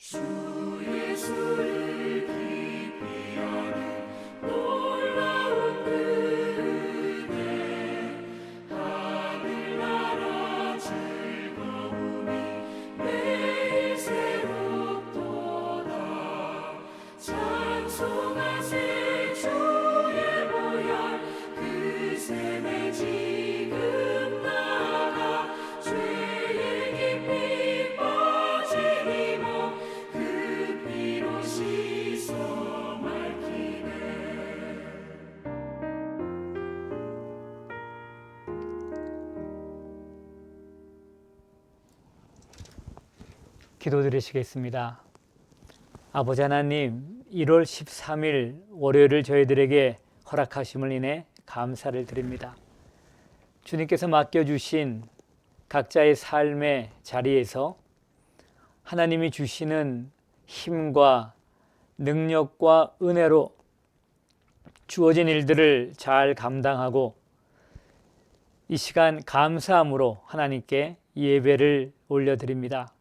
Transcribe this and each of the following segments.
주 예수를 깊이 아는 놀라운 그 은혜, 하늘나라 즐거움이 매일 새롭도다. 찬송하세 주의 보혈, 그 샘에 지금 나가 죄의 깊이 빠지니 몸, 그 피로 씻어 맑히네. 기도드리시겠습니다. 아버지 하나님, 1월 13일 월요일을 저희들에게 허락하심을 인해 감사를 드립니다. 주님께서 맡겨주신 각자의 삶의 자리에서 하나님이 주시는 힘과 능력과 은혜로 주어진 일들을 잘 감당하고 이 시간 감사함으로 하나님께 예배를 올려드립니다.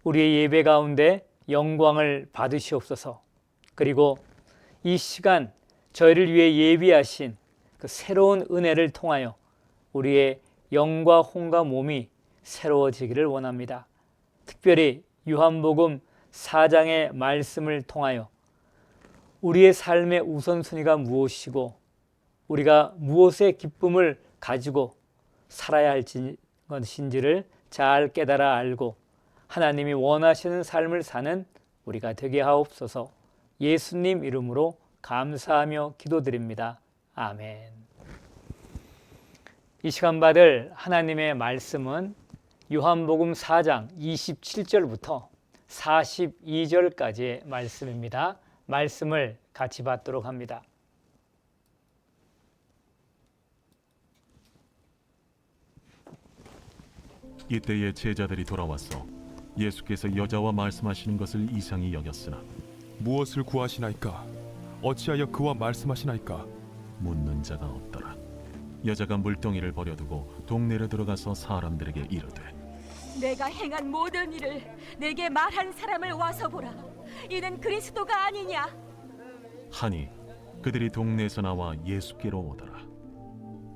우리의 예배 가운데 영광을 받으시옵소서. 그리고 이 시간 저희를 위해 예비하신 그 새로운 은혜를 통하여 우리의 영과 혼과 몸이 새로워지기를 원합니다. 특별히 요한복음 4장의 말씀을 통하여 우리의 삶의 우선순위가 무엇이고 우리가 무엇의 기쁨을 가지고 살아야 할 것인지를 잘 깨달아 알고 하나님이 원하시는 삶을 사는 우리가 되게 하옵소서. 예수님 이름으로 감사하며 기도드립니다. 아멘. 이 시간 받을 하나님의 말씀은 요한복음 4장 27절부터 42절까지의 말씀입니다. 말씀을 같이 받도록 합니다. 이때에 제자들이 돌아왔어 예수께서 여자와 말씀하시는 것을 이상히 여겼으나 무엇을 구하시나이까? 어찌하여 그와 말씀하시나이까? 묻는 자가 없더라. 여자가 물동이를 버려두고 동네로 들어가서 사람들에게 이르되 내가 행한 모든 일을 내게 말한 사람을 와서 보라. 이는 그리스도가 아니냐? 하니 그들이 동네에서 나와 예수께로 오더라.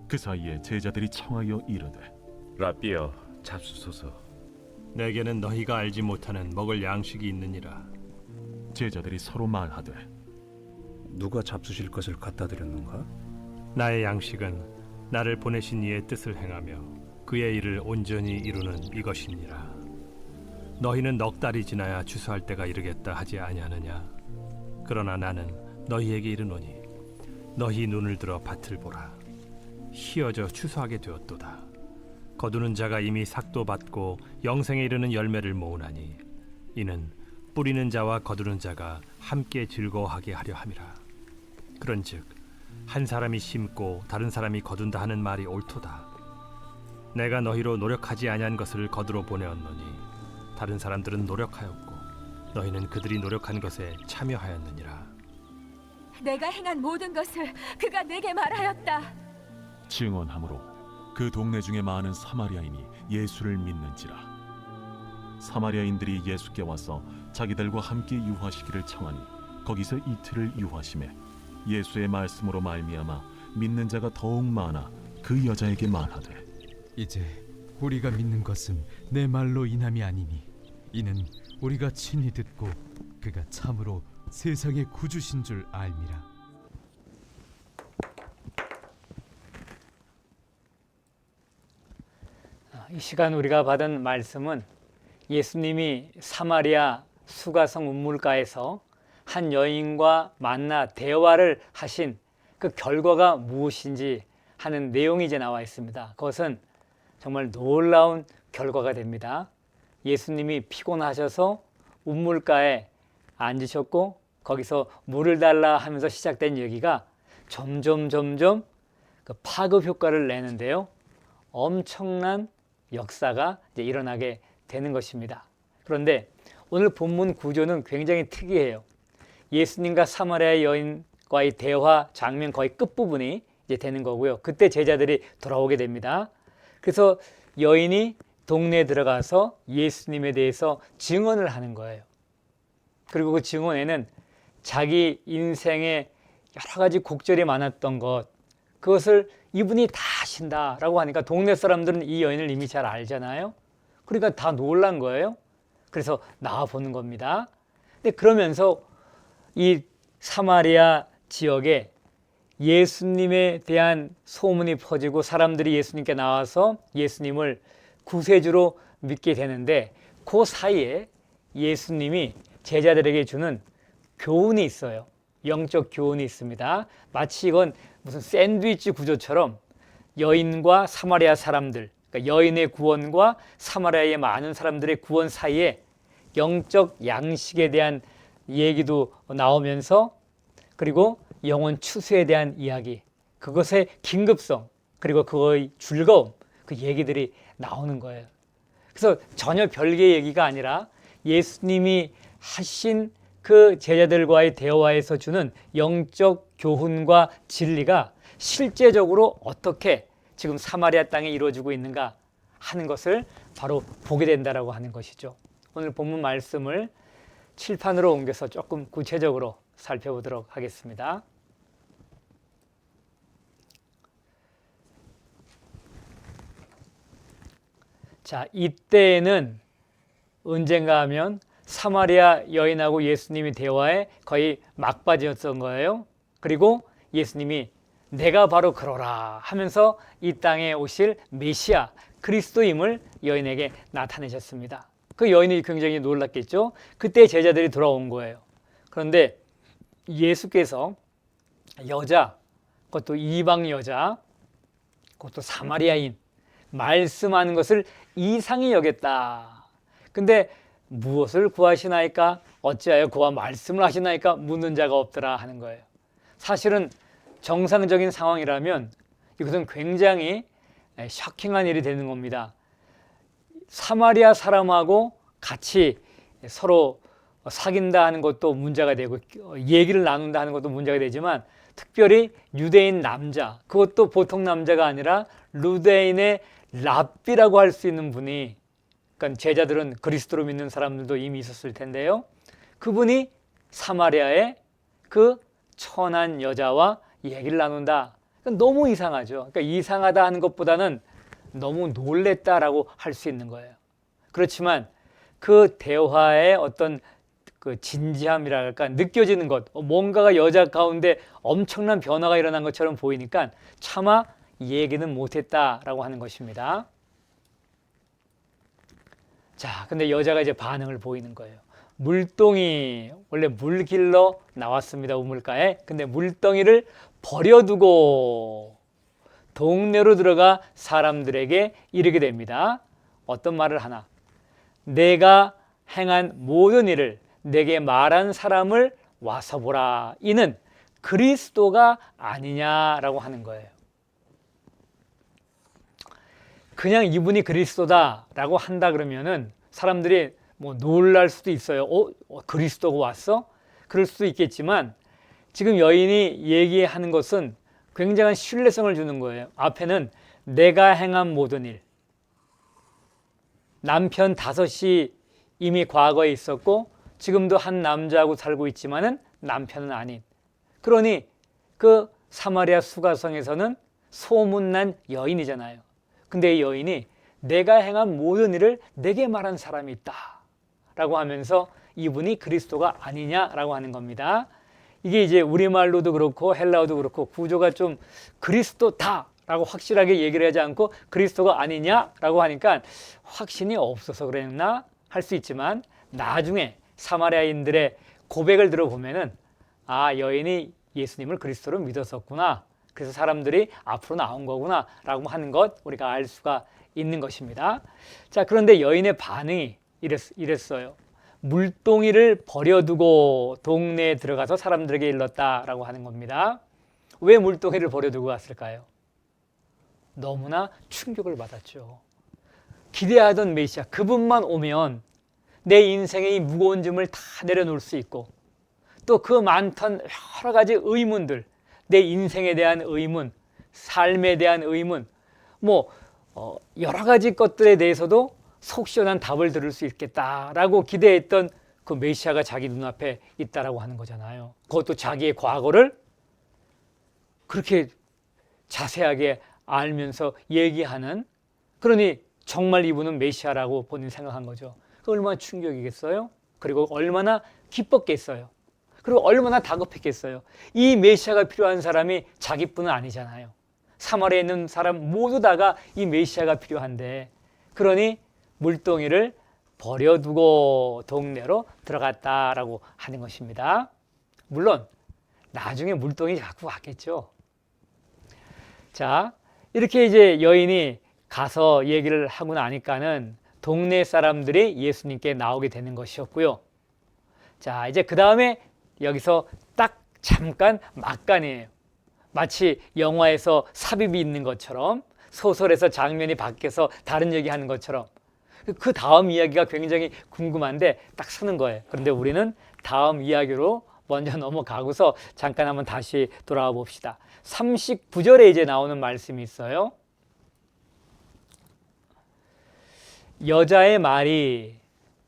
그 사이에 제자들이 청하여 이르되 라삐여, 잡수소서. 내게는 너희가 알지 못하는 먹을 양식이 있느니라. 제자들이 서로 말하되 누가 잡수실 것을 갖다 드렸는가? 나의 양식은 나를 보내신 이의 뜻을 행하며 그의 일을 온전히 이루는 이것이니라. 너희는 넉 달이 지나야 추수할 때가 이르겠다 하지 아니하느냐? 그러나 나는 너희에게 이르노니 너희 눈을 들어 밭을 보라. 희어져 추수하게 되었도다. 거두는 자가 이미 삭도 받고 영생에 이르는 열매를 모으나니 이는 뿌리는 자와 거두는 자가 함께 즐거워하게 하려 함이라. 그런즉 한 사람이 심고 다른 사람이 거둔다 하는 말이 옳도다. 내가 너희로 노력하지 아니한 것을 거두러 보내었노니 다른 사람들은 노력하였고 너희는 그들이 노력한 것에 참여하였느니라. 내가 행한 모든 것을 그가 내게 말하였다. 증언함으로 그 동네 중에 많은 사마리아인이 예수를 믿는지라. 사마리아인들이 예수께 와서 자기들과 함께 유하시기를 청하니 거기서 이틀을 유하심에 예수의 말씀으로 말미암아 믿는 자가 더욱 많아 그 여자에게 말하되 이제 우리가 믿는 것은 내 말로 인함이 아니니 이는 우리가 친히 듣고 그가 참으로 세상의 구주신 줄 알미라. 이 시간 우리가 받은 말씀은 예수님이 사마리아 수가성 운물가에서 한 여인과 만나 대화를 하신 그 결과가 무엇인지 하는 내용이 이제 나와 있습니다. 그것은 정말 놀라운 결과가 됩니다. 예수님이 피곤하셔서 운물가에 앉으셨고 거기서 물을 달라 하면서 시작된 얘기가 점점 그 파급 효과를 내는데요. 엄청난 역사가 이제 일어나게 되는 것입니다. 그런데 오늘 본문 구조는 굉장히 특이해요. 예수님과 사마리아 여인과의 대화 장면 거의 끝부분이 이제 되는 거고요. 그때 제자들이 돌아오게 됩니다. 그래서 여인이 동네에 들어가서 예수님에 대해서 증언을 하는 거예요. 그리고 그 증언에는 자기 인생에 여러 가지 곡절이 많았던 것, 그것을 이분이 다 하신다라고 하니까 동네 사람들은 이 여인을 이미 잘 알잖아요. 그러니까 다 놀란 거예요. 그래서 나와 보는 겁니다. 근데 그러면서 이 사마리아 지역에 예수님에 대한 소문이 퍼지고 사람들이 예수님께 나와서 예수님을 구세주로 믿게 되는데, 그 사이에 예수님이 제자들에게 주는 교훈이 있어요. 영적 교훈이 있습니다. 마치 이건 무슨 샌드위치 구조처럼 여인과 사마리아 사람들, 그러니까 여인의 구원과 사마리아의 많은 사람들의 구원 사이에 영적 양식에 대한 얘기도 나오면서, 그리고 영혼 추수에 대한 이야기, 그것의 긴급성, 그리고 그거의 즐거움, 그 얘기들이 나오는 거예요. 그래서 전혀 별개의 얘기가 아니라 예수님이 하신 그 제자들과의 대화에서 주는 영적 교훈과 진리가 실제적으로 어떻게 지금 사마리아 땅에 이루어지고 있는가 하는 것을 바로 보게 된다라고 하는 것이죠. 오늘 본문 말씀을 칠판으로 옮겨서 조금 구체적으로 살펴보도록 하겠습니다. 자, 이때에는 언젠가 하면 사마리아 여인하고 예수님이 대화에 거의 막바지였던 거예요. 그리고 예수님이 내가 바로 그러라 하면서 이 땅에 오실 메시아 그리스도임을 여인에게 나타내셨습니다. 그 여인이 굉장히 놀랐겠죠. 그때 제자들이 돌아온 거예요. 그런데 예수께서 여자, 그것도 이방 여자, 그것도 사마리아인 말씀하는 것을 이상히 여겼다. 근데 무엇을 구하시나이까? 어찌하여 그와 말씀을 하시나이까? 묻는 자가 없더라 하는 거예요. 사실은 정상적인 상황이라면 이것은 굉장히 쇼킹한 일이 되는 겁니다. 사마리아 사람하고 같이 서로 사귄다 하는 것도 문제가 되고 얘기를 나눈다 하는 것도 문제가 되지만, 특별히 유대인 남자, 그것도 보통 남자가 아니라 루데인의 랍비라고 할 수 있는 분이, 그러니까 제자들은 그리스도로 믿는 사람들도 이미 있었을 텐데요. 그분이 사마리아의 그 천한 여자와 얘기를 나눈다. 그러니까 너무 이상하죠. 그러니까 이상하다 하는 것보다는 너무 놀랬다라고 할 수 있는 거예요. 그렇지만 그 대화의 어떤 그 진지함이랄까 느껴지는 것, 뭔가가 여자 가운데 엄청난 변화가 일어난 것처럼 보이니까 차마 얘기는 못했다라고 하는 것입니다. 자, 근데 여자가 이제 반응을 보이는 거예요. 물동이, 원래 물 길러 나왔습니다, 우물가에. 근데 물동이를 버려두고 동네로 들어가 사람들에게 이르게 됩니다. 어떤 말을 하나? 내가 행한 모든 일을 내게 말한 사람을 와서 보라. 이는 그리스도가 아니냐라고 하는 거예요. 그냥 이분이 그리스도다라고 한다 그러면은 사람들이 뭐 놀랄 수도 있어요. 그리스도가 왔어? 그럴 수도 있겠지만, 지금 여인이 얘기하는 것은 굉장한 신뢰성을 주는 거예요. 앞에는 내가 행한 모든 일, 남편 5이 이미 과거에 있었고 지금도 한 남자하고 살고 있지만은 남편은 아닌, 그러니 그 사마리아 수가성에서는 소문난 여인이잖아요. 근데 이 여인이 내가 행한 모든 일을 내게 말한 사람이 있다 라고 하면서 이분이 그리스도가 아니냐라고 하는 겁니다. 이게 이제 우리말로도 그렇고 헬라어도 그렇고 구조가 좀 그리스도다 라고 확실하게 얘기를 하지 않고 그리스도가 아니냐라고 하니까 확신이 없어서 그랬나 할 수 있지만, 나중에 사마리아인들의 고백을 들어보면은 여인이 예수님을 그리스도로 믿었었구나, 그래서 사람들이 앞으로 나온 거구나 라고 하는 것 우리가 알 수가 있는 것입니다. 자, 그런데 여인의 반응이 이랬어요. 물동이를 버려두고 동네에 들어가서 사람들에게 일렀다라고 하는 겁니다. 왜 물동이를 버려두고 갔을까요? 너무나 충격을 받았죠. 기대하던 메시아, 그분만 오면 내 인생의 이 무거운 짐을 다 내려놓을 수 있고, 또 그 많던 여러 가지 의문들, 내 인생에 대한 의문, 삶에 대한 의문, 여러 가지 것들에 대해서도 속 시원한 답을 들을 수 있겠다라고 기대했던 그 메시아가 자기 눈앞에 있다라고 하는 거잖아요. 그것도 자기의 과거를 그렇게 자세하게 알면서 얘기하는, 그러니 정말 이분은 메시아라고 본인이 생각한 거죠. 그 얼마나 충격이겠어요? 그리고 얼마나 기뻤겠어요? 그리고 얼마나 다급했겠어요? 이 메시아가 필요한 사람이 자기뿐은 아니잖아요. 사마리아에 있는 사람 모두 다가 이 메시아가 필요한데, 그러니 물동이를 버려두고 동네로 들어갔다라고 하는 것입니다. 물론 나중에 물동이 갖고 왔겠죠. 자, 이렇게 이제 여인이 가서 얘기를 하고 나니까는 동네 사람들이 예수님께 나오게 되는 것이었고요. 자, 이제 그 다음에 여기서 딱 잠깐 막간이에요. 마치 영화에서 삽입이 있는 것처럼, 소설에서 장면이 바뀌어서 다른 얘기하는 것처럼 그 다음 이야기가 굉장히 궁금한데 딱 서는 거예요. 그런데 우리는 다음 이야기로 먼저 넘어가고서 잠깐 한번 다시 돌아와 봅시다. 39절에 이제 나오는 말씀이 있어요. 여자의 말이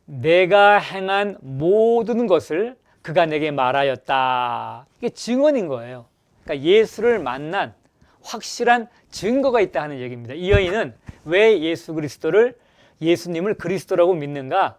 내가 행한 모든 것을 그가 내게 말하였다. 이게 증언인 거예요. 그러니까 예수를 만난 확실한 증거가 있다 하는 얘기입니다. 이 여인은 왜 예수님을 그리스도라고 믿는가?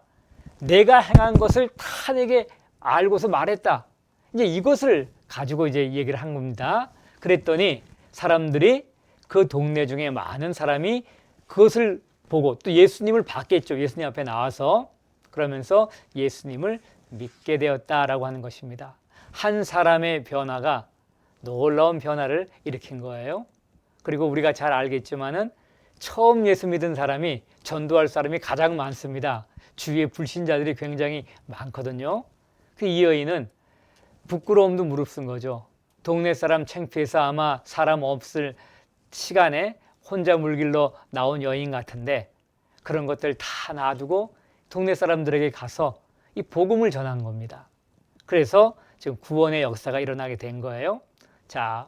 내가 행한 것을 다 내게 알고서 말했다. 이제 이것을 가지고 이제 얘기를 한 겁니다. 그랬더니 사람들이, 그 동네 중에 많은 사람이 그것을 보고 또 예수님을 봤겠죠. 예수님 앞에 나와서. 그러면서 예수님을 믿게 되었다라고 하는 것입니다. 한 사람의 변화가 놀라운 변화를 일으킨 거예요. 그리고 우리가 잘 알겠지만은 처음 예수 믿은 사람이 전도할 사람이 가장 많습니다. 주위에 불신자들이 굉장히 많거든요. 이 여인은 부끄러움도 무릅쓴 거죠. 동네 사람 창피해서 아마 사람 없을 시간에 혼자 물길로 나온 여인 같은데, 그런 것들 다 놔두고 동네 사람들에게 가서 이 복음을 전한 겁니다. 그래서 지금 구원의 역사가 일어나게 된 거예요. 자,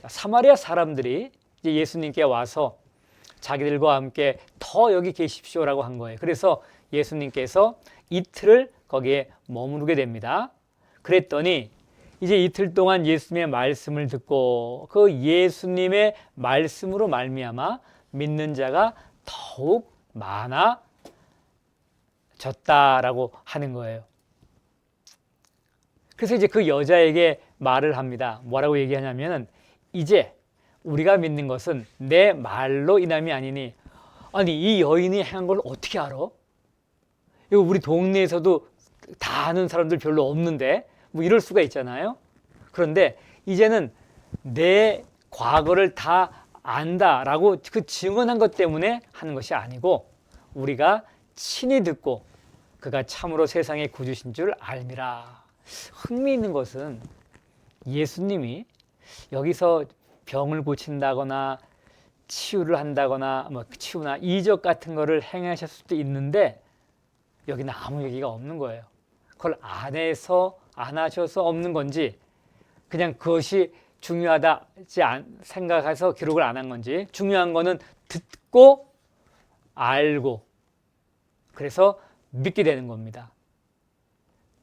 사마리아 사람들이 이제 예수님께 와서 자기들과 함께 더 여기 계십시오라고 한 거예요. 그래서 예수님께서 이틀을 거기에 머무르게 됩니다. 그랬더니 이제 이틀 동안 예수님의 말씀을 듣고 그 예수님의 말씀으로 말미암아 믿는 자가 더욱 많아졌다라고 하는 거예요. 그래서 이제 그 여자에게 말을 합니다. 뭐라고 얘기하냐면은, 이제 우리가 믿는 것은 내 말로 인함이 아니니, 아니 이 여인이 행한 걸 어떻게 알아? 이거 우리 동네에서도 다 아는 사람들 별로 없는데 뭐 이럴 수가 있잖아요. 그런데 이제는 내 과거를 다 안다라고 그 증언한 것 때문에 하는 것이 아니고, 우리가 친히 듣고 그가 참으로 세상의 구주신 줄 알미라. 흥미있는 것은 예수님이 여기서 병을 고친다거나 치유를 한다거나 뭐 치유나 이적 같은 거를 행하셨을 수도 있는데 여기는 아무 얘기가 없는 거예요. 그걸 안 하셔서 없는 건지, 그냥 그것이 중요하다지 생각해서 기록을 안 한 건지, 중요한 거는 듣고 알고 그래서 믿게 되는 겁니다.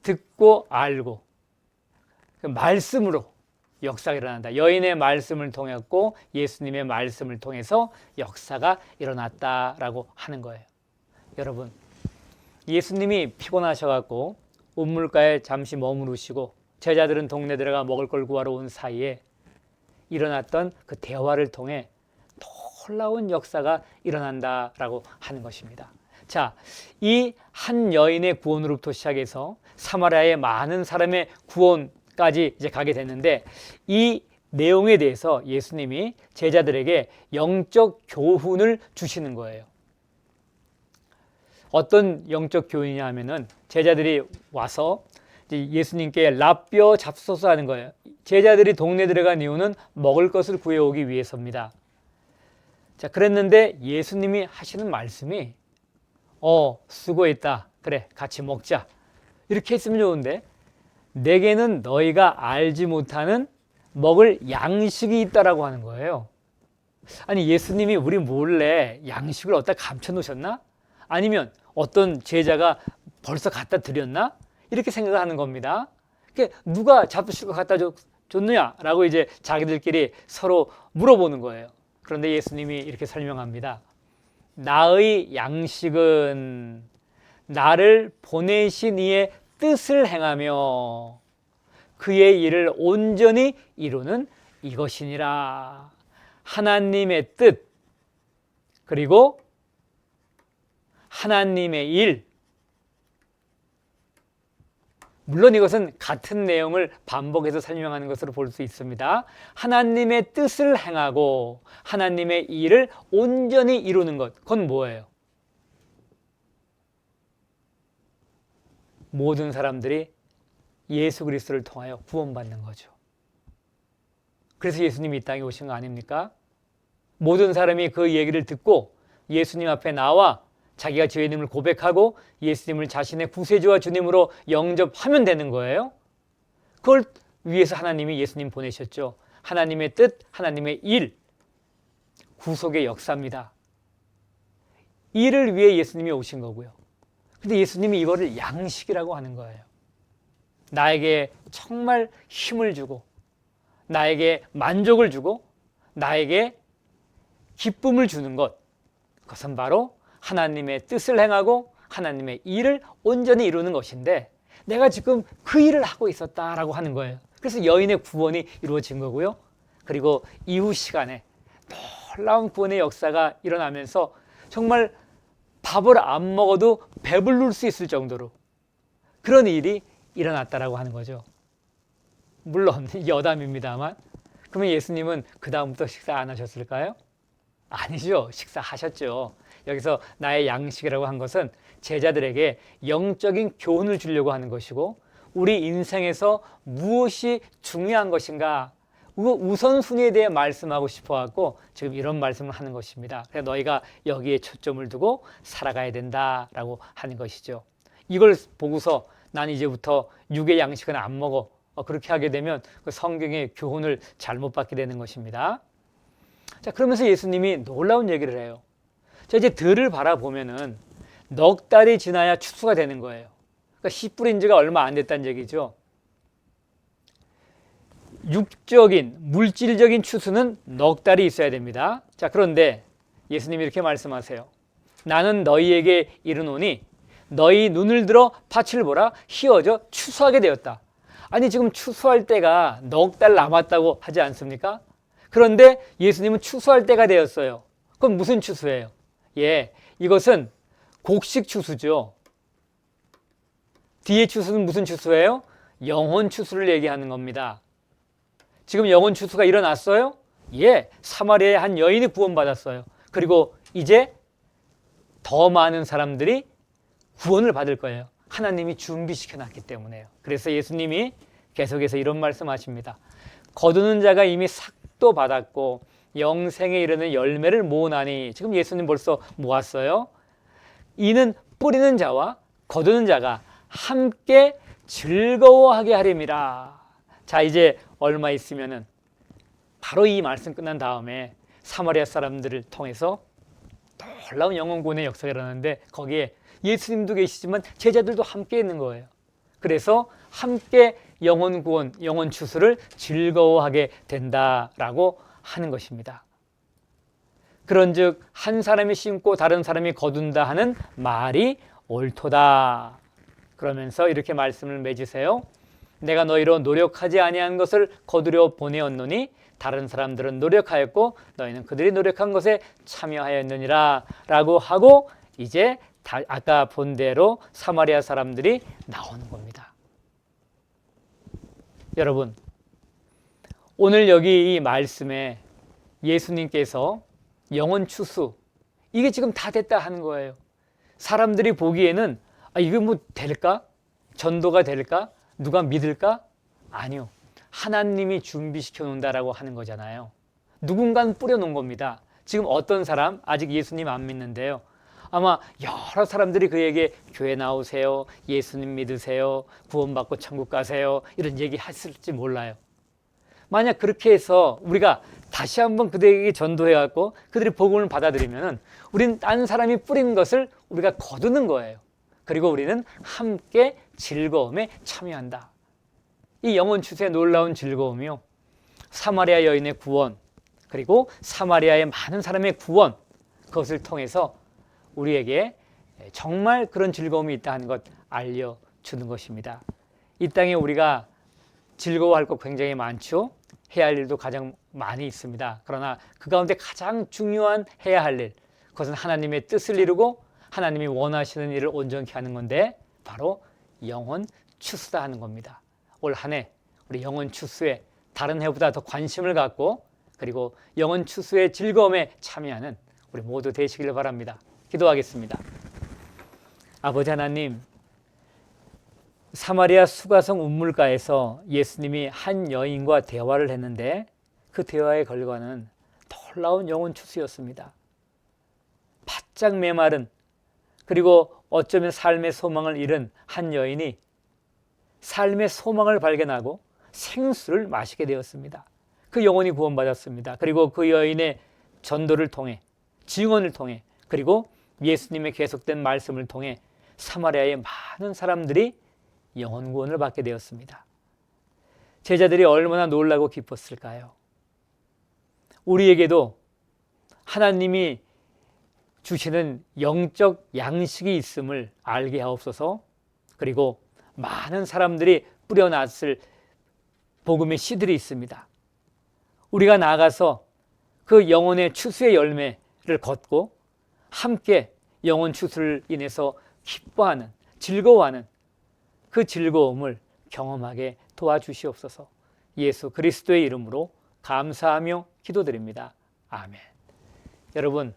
듣고 알고 그 말씀으로 역사가 일어난다. 여인의 말씀을 통했고 예수님의 말씀을 통해서 역사가 일어났다라고 하는 거예요. 여러분, 예수님이 피곤하셔갖고 우물가에 잠시 머무르시고 제자들은 동네 들어가 먹을 걸 구하러 온 사이에 일어났던 그 대화를 통해 놀라운 역사가 일어난다라고 하는 것입니다. 자, 이 한 여인의 구원으로부터 시작해서 사마리아의 많은 사람의 구원까지 이제 가게 됐는데, 이 내용에 대해서 예수님이 제자들에게 영적 교훈을 주시는 거예요. 어떤 영적 교훈이냐 하면은, 제자들이 와서 예수님께 라삐어 잡수소서 하는 거예요. 제자들이 동네 들어간 이유는 먹을 것을 구해오기 위해서입니다. 자, 그랬는데 예수님이 하시는 말씀이 수고했다. 그래, 같이 먹자. 이렇게 했으면 좋은데, 내게는 너희가 알지 못하는 먹을 양식이 있다라고 하는 거예요. 아니, 예수님이 우리 몰래 양식을 어디다 감춰 놓으셨나? 아니면 어떤 제자가 벌써 갖다 드렸나? 이렇게 생각하는 겁니다. 누가 잡수실 것 갖다 줬느냐라고 이제 자기들끼리 서로 물어보는 거예요. 그런데 예수님이 이렇게 설명합니다. 나의 양식은 나를 보내신 이의 뜻을 행하며 그의 일을 온전히 이루는 이것이니라. 하나님의 뜻, 그리고 하나님의 일. 물론 이것은 같은 내용을 반복해서 설명하는 것으로 볼 수 있습니다. 하나님의 뜻을 행하고 하나님의 일을 온전히 이루는 것. 그건 뭐예요? 모든 사람들이 예수 그리스도를 통하여 구원받는 거죠. 그래서 예수님이 이 땅에 오신 거 아닙니까? 모든 사람이 그 얘기를 듣고 예수님 앞에 나와 자기가 죄인임을 고백하고 예수님을 자신의 구세주와 주님으로 영접하면 되는 거예요. 그걸 위해서 하나님이 예수님 보내셨죠. 하나님의 뜻, 하나님의 일, 구속의 역사입니다. 이를 위해 예수님이 오신 거고요. 근데 예수님이 이거를 양식이라고 하는 거예요. 나에게 정말 힘을 주고 나에게 만족을 주고 나에게 기쁨을 주는 것, 그것은 바로 하나님의 뜻을 행하고 하나님의 일을 온전히 이루는 것인데 내가 지금 그 일을 하고 있었다라고 하는 거예요. 그래서 여인의 구원이 이루어진 거고요. 그리고 이후 시간에 놀라운 구원의 역사가 일어나면서 정말 밥을 안 먹어도 배부를 수 있을 정도로 그런 일이 일어났다라고 하는 거죠. 물론 여담입니다만, 그러면 예수님은 그 다음부터 식사 안 하셨을까요? 아니죠. 식사하셨죠. 여기서 나의 양식이라고 한 것은 제자들에게 영적인 교훈을 주려고 하는 것이고, 우리 인생에서 무엇이 중요한 것인가, 우선순위에 대해 말씀하고 싶어갖고 지금 이런 말씀을 하는 것입니다. 그래서 너희가 여기에 초점을 두고 살아가야 된다라고 하는 것이죠. 이걸 보고서 난 이제부터 육의 양식은 안 먹어, 그렇게 하게 되면 그 성경의 교훈을 잘못 받게 되는 것입니다. 자, 그러면서 예수님이 놀라운 얘기를 해요. 자, 이제 들을 바라보면은 넉 달이 지나야 추수가 되는 거예요. 그러니까 씨 뿌린 지가 얼마 안 됐다는 얘기죠. 육적인, 물질적인 추수는 넉 달이 있어야 됩니다. 자, 그런데 예수님이 이렇게 말씀하세요. 나는 너희에게 이르노니 너희 눈을 들어 밭을 보라, 희어져 추수하게 되었다. 아니, 지금 추수할 때가 넉 달 남았다고 하지 않습니까? 그런데 예수님은 추수할 때가 되었어요. 그럼 무슨 추수예요? 예, 이것은 곡식 추수죠. 뒤에 추수는 무슨 추수예요? 영혼 추수를 얘기하는 겁니다. 지금 영혼 추수가 일어났어요? 예, 사마리아의 한 여인이 구원받았어요. 그리고 이제 더 많은 사람들이 구원을 받을 거예요. 하나님이 준비시켜놨기 때문에요. 그래서 예수님이 계속해서 이런 말씀하십니다. 거두는 자가 이미 삭도 받았고 영생에 이르는 열매를 모으나니, 지금 예수님 벌써 모았어요. 이는 뿌리는 자와 거두는 자가 함께 즐거워하게 하림이라. 자, 이제 얼마 있으면은 바로 이 말씀 끝난 다음에 사마리아 사람들을 통해서 놀라운 영혼 구원의 역사가 일어나는데, 거기에 예수님도 계시지만 제자들도 함께 있는 거예요. 그래서 함께 영혼 구원, 영혼 추수를 즐거워하게 된다라고 하는 것입니다. 그런즉 한 사람이 심고 다른 사람이 거둔다 하는 말이 옳도다. 그러면서 이렇게 말씀을 맺으세요. 내가 너희로 노력하지 아니한 것을 거두려 보내었노니 다른 사람들은 노력하였고 너희는 그들이 노력한 것에 참여하였느니라 라고 하고, 이제 아까 본 대로 사마리아 사람들이 나오는 겁니다. 여러분, 오늘 여기 이 말씀에 예수님께서 영혼 추수, 이게 지금 다 됐다 하는 거예요. 사람들이 보기에는 이게 뭐 될까? 전도가 될까? 누가 믿을까? 아니요. 하나님이 준비시켜 놓는다라고 하는 거잖아요. 누군가는 뿌려놓은 겁니다. 지금 어떤 사람, 아직 예수님 안 믿는데요, 아마 여러 사람들이 그에게 교회 나오세요, 예수님 믿으세요, 구원받고 천국 가세요, 이런 얘기 했을지 몰라요. 만약 그렇게 해서 우리가 다시 한번 그들에게 전도해갖고 그들이 복음을 받아들이면은 우린 딴 사람이 뿌린 것을 우리가 거두는 거예요. 그리고 우리는 함께 즐거움에 참여한다. 이 영혼 추수의 놀라운 즐거움이요, 사마리아 여인의 구원, 그리고 사마리아의 많은 사람의 구원, 그것을 통해서 우리에게 정말 그런 즐거움이 있다 하는 것 알려주는 것입니다. 이 땅에 우리가 즐거워할 것 굉장히 많죠. 해야 할 일도 가장 많이 있습니다. 그러나 그 가운데 가장 중요한 해야 할 일, 그것은 하나님의 뜻을 이루고 하나님이 원하시는 일을 온전히 하는 건데 바로 영혼 추수다 하는 겁니다. 올 한 해 우리 영혼 추수에 다른 해보다 더 관심을 갖고 그리고 영혼 추수의 즐거움에 참여하는 우리 모두 되시길 바랍니다. 기도하겠습니다. 아버지 하나님, 사마리아 수가성 운물가에서 예수님이 한 여인과 대화를 했는데 그 대화의 결과는 놀라운 영혼 추수였습니다. 바짝 메마른, 그리고 어쩌면 삶의 소망을 잃은 한 여인이 삶의 소망을 발견하고 생수를 마시게 되었습니다. 그 영혼이 구원받았습니다. 그리고 그 여인의 전도를 통해, 증언을 통해, 그리고 예수님의 계속된 말씀을 통해 사마리아의 많은 사람들이 영혼 구원을 받게 되었습니다. 제자들이 얼마나 놀라고 기뻤을까요? 우리에게도 하나님이 주시는 영적 양식이 있음을 알게 하옵소서. 그리고 많은 사람들이 뿌려놨을 복음의 씨들이 있습니다. 우리가 나가서 그 영혼의 추수의 열매를 걷고 함께 영혼 추수를 인해서 기뻐하는, 즐거워하는 그 즐거움을 경험하게 도와주시옵소서. 예수 그리스도의 이름으로 감사하며 기도드립니다. 아멘. 여러분,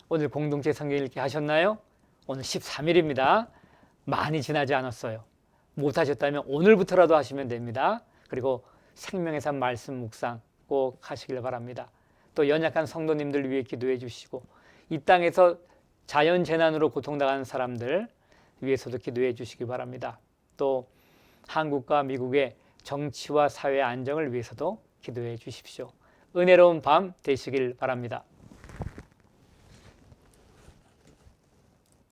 오늘 공동체 성경 읽기 하셨나요? 오늘 13일입니다. 많이 지나지 않았어요. 못하셨다면 오늘부터라도 하시면 됩니다. 그리고 생명의 삶 말씀 묵상 꼭 하시길 바랍니다. 또 연약한 성도님들 위해 기도해 주시고 이 땅에서 자연재난으로 고통당하는 사람들 위해서도 기도해 주시기 바랍니다. 또 한국과 미국의 정치와 사회 안정을 위해서도 기도해 주십시오. 은혜로운 밤 되시길 바랍니다.